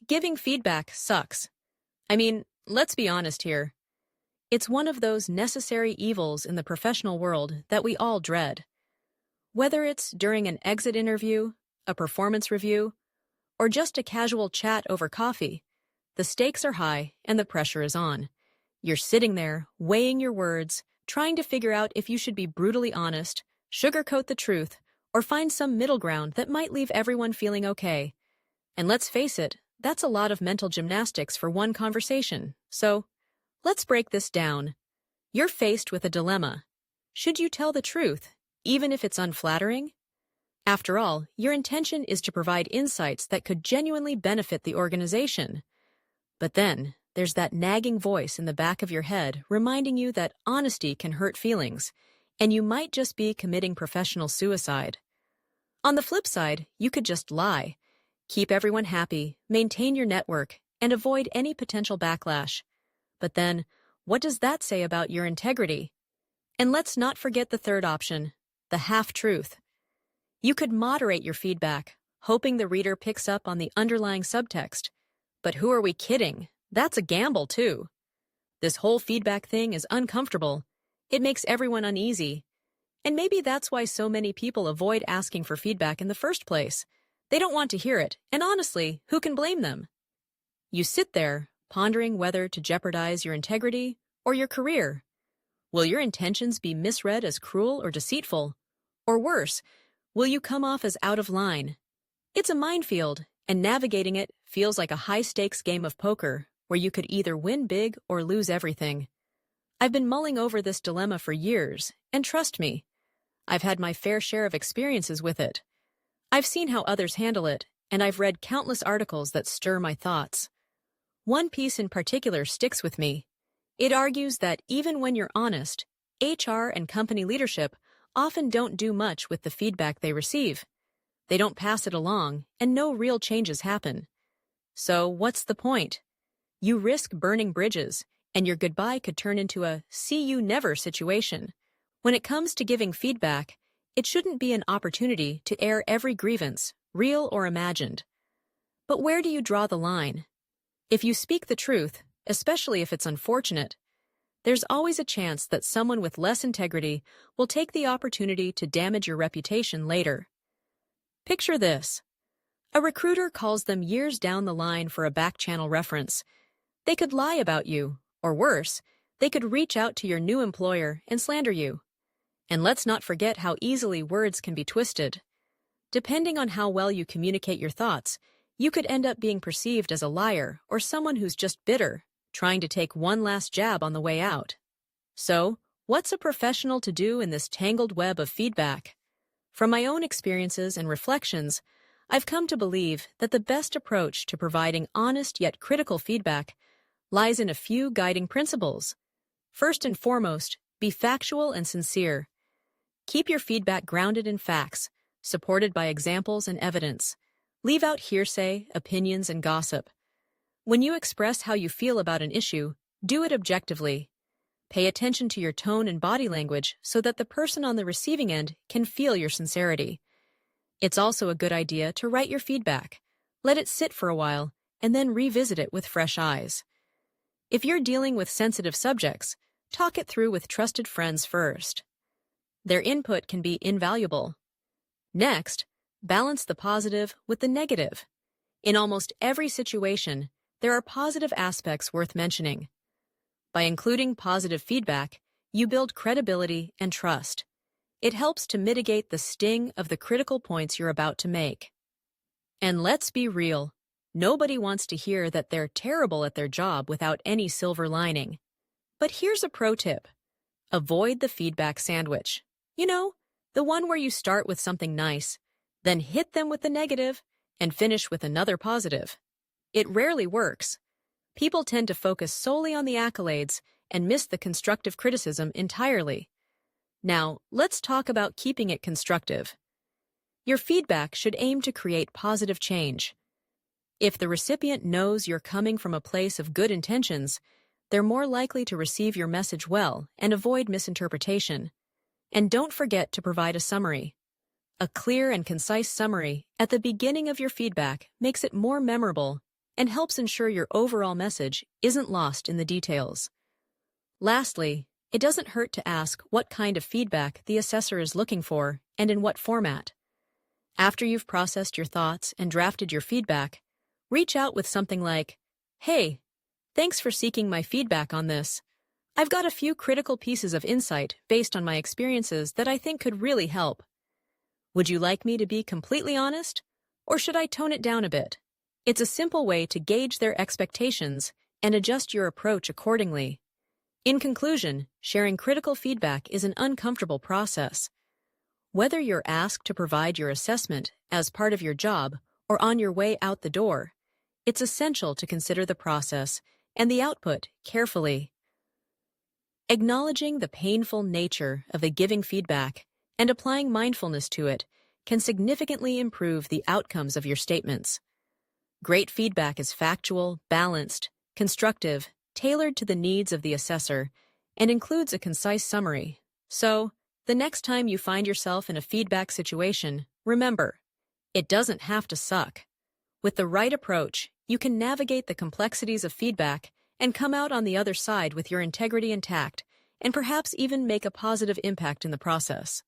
Giving feedback sucks. I mean, let's be honest here. It's one of those necessary evils in the professional world that we all dread. Whether it's during an exit interview, a performance review, or just a casual chat over coffee, the stakes are high and the pressure is on. You're sitting there, weighing your words, trying to figure out if you should be brutally honest, sugarcoat the truth, or find some middle ground that might leave everyone feeling okay. And let's face it, that's a lot of mental gymnastics for one conversation. So, let's break this down. You're faced with a dilemma. Should you tell the truth, even if it's unflattering? After all, your intention is to provide insights that could genuinely benefit the organization. But then, there's that nagging voice in the back of your head reminding you that honesty can hurt feelings, and you might just be committing professional suicide. On the flip side, you could just lie. Keep everyone happy, maintain your network, and avoid any potential backlash. But then, what does that say about your integrity? And let's not forget the third option, the half-truth. You could moderate your feedback, hoping the reader picks up on the underlying subtext. But who are we kidding? That's a gamble, too. This whole feedback thing is uncomfortable. It makes everyone uneasy. And maybe that's why so many people avoid asking for feedback in the first place. They don't want to hear it, and honestly, who can blame them? You sit there, pondering whether to jeopardize your integrity or your career. Will your intentions be misread as cruel or deceitful? Or worse, will you come off as out of line? It's a minefield, and navigating it feels like a high-stakes game of poker where you could either win big or lose everything. I've been mulling over this dilemma for years, and trust me, I've had my fair share of experiences with it. I've seen how others handle it, and I've read countless articles that stir my thoughts. One piece in particular sticks with me. It argues that even when you're honest, HR and company leadership often don't do much with the feedback they receive. They don't pass it along, and no real changes happen. So what's the point? You risk burning bridges, and your goodbye could turn into a see you never situation. When it comes to giving feedback, it shouldn't be an opportunity to air every grievance, real or imagined. But where do you draw the line? If you speak the truth, especially if it's unfortunate, there's always a chance that someone with less integrity will take the opportunity to damage your reputation later. Picture this. A recruiter calls them years down the line for a back-channel reference. They could lie about you, or worse, they could reach out to your new employer and slander you. And let's not forget how easily words can be twisted. Depending on how well you communicate your thoughts, you could end up being perceived as a liar or someone who's just bitter, trying to take one last jab on the way out. So, what's a professional to do in this tangled web of feedback? From my own experiences and reflections, I've come to believe that the best approach to providing honest yet critical feedback lies in a few guiding principles. First and foremost, be factual and sincere. Keep your feedback grounded in facts, supported by examples and evidence. Leave out hearsay, opinions, and gossip. When you express how you feel about an issue, do it objectively. Pay attention to your tone and body language so that the person on the receiving end can feel your sincerity. It's also a good idea to write your feedback. Let it sit for a while, and then revisit it with fresh eyes. If you're dealing with sensitive subjects, talk it through with trusted friends first. Their input can be invaluable. Next, balance the positive with the negative. In almost every situation, there are positive aspects worth mentioning. By including positive feedback, you build credibility and trust. It helps to mitigate the sting of the critical points you're about to make. And let's be real, nobody wants to hear that they're terrible at their job without any silver lining. But here's a pro tip. Avoid the feedback sandwich. The one where you start with something nice, then hit them with the negative, and finish with another positive. It rarely works. People tend to focus solely on the accolades and miss the constructive criticism entirely. Now, let's talk about keeping it constructive. Your feedback should aim to create positive change. If the recipient knows you're coming from a place of good intentions, they're more likely to receive your message well and avoid misinterpretation. And don't forget to provide a summary. A clear and concise summary at the beginning of your feedback makes it more memorable and helps ensure your overall message isn't lost in the details. Lastly, it doesn't hurt to ask what kind of feedback the assessor is looking for and in what format. After you've processed your thoughts and drafted your feedback, reach out with something like, "Hey, thanks for seeking my feedback on this. I've got a few critical pieces of insight based on my experiences that I think could really help. Would you like me to be completely honest, or should I tone it down a bit?" It's a simple way to gauge their expectations and adjust your approach accordingly. In conclusion, sharing critical feedback is an uncomfortable process. Whether you're asked to provide your assessment as part of your job or on your way out the door, it's essential to consider the process and the output carefully. Acknowledging the painful nature of the giving feedback and applying mindfulness to it can significantly improve the outcomes of your statements. Great feedback is factual, balanced, constructive, tailored to the needs of the assessor, and includes a concise summary. So, the next time you find yourself in a feedback situation, remember, it doesn't have to suck. With the right approach, you can navigate the complexities of feedback and come out on the other side with your integrity intact, and perhaps even make a positive impact in the process.